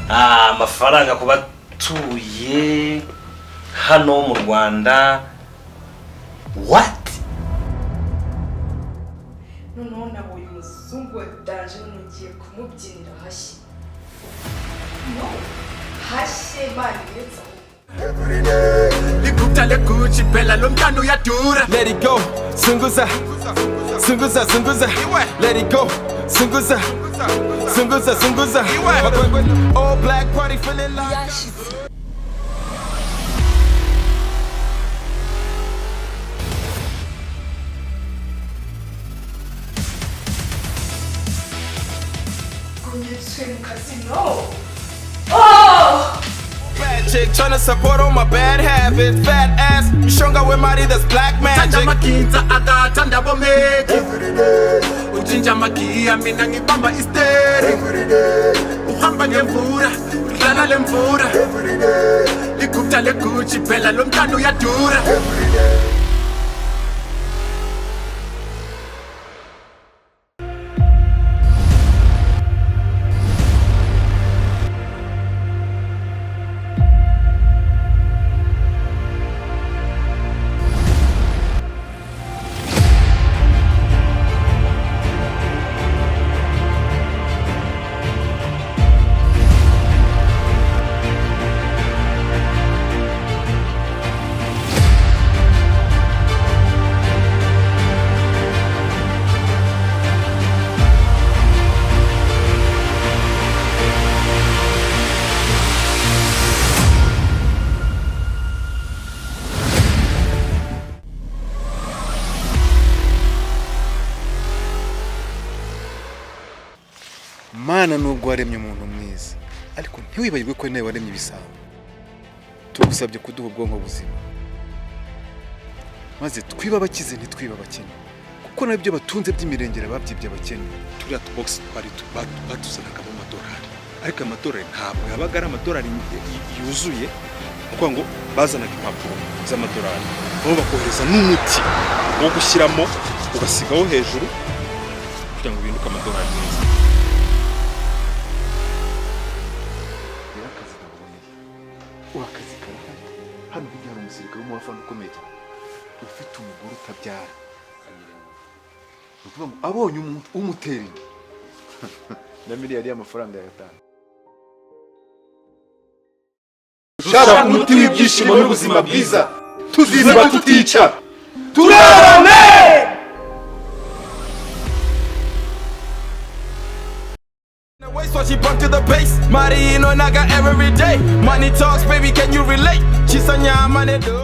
amafaranga kuba tuye hano mu Rwanda. What? Noneho nabonye umuzungu wadaje ngiye kumubyinira hashye. No, hashye bani yetsa. Every day, likuta lekuchi bella lomtano ya dura. Let it go, sunguza, sunguza, sunguza. Let it go, sunguza, sunguza, sunguza. All black party feeling like. Casino. Oh! Bad chick tryna support all my bad habits. Fat ass, you stronger with money that's black magic. Tanda makinza agatanda Abameni. Every day, uchinja makia mina ngibamba isteri. Every day, uhamba ngemvura, udlala lemvura. Every day, likuta lekuchi bella lomtano ya dura. Every day. Mana nubwo waremye umuntu mwiza ariko ntiwibagirwe ko nawe waremye ibisambo. Tugusabye kuduha ubwonko buzima maze twiba abakize ntitwiba abakene, kuko nabyo batunze by'imirengera babyibye abakene. Turiya box twari batuzanaga mu madolari, ariko amadolari ntabwo yabaga ari amadolari yuzuye, kuko ngo bazanaga impapuro z'amadolari aho bakohereza n'umuti wo gushyiramo ugasigaho hejuru kugira ngo binduke amadolari neza. Wakazi karahari hano bijya mu musirikare w'umufana ukomeye ufite umugore utabyara uvuga ngo abonye umuteri na miliyari y'amafaranga ya gatanu. Shaka umuti w'ibyishimo n'ubuzima bwiza, tuziba tutica, turarame. So she bump to the bass. Marino naga every day. Money talks, baby, can you relate? She's a money dude.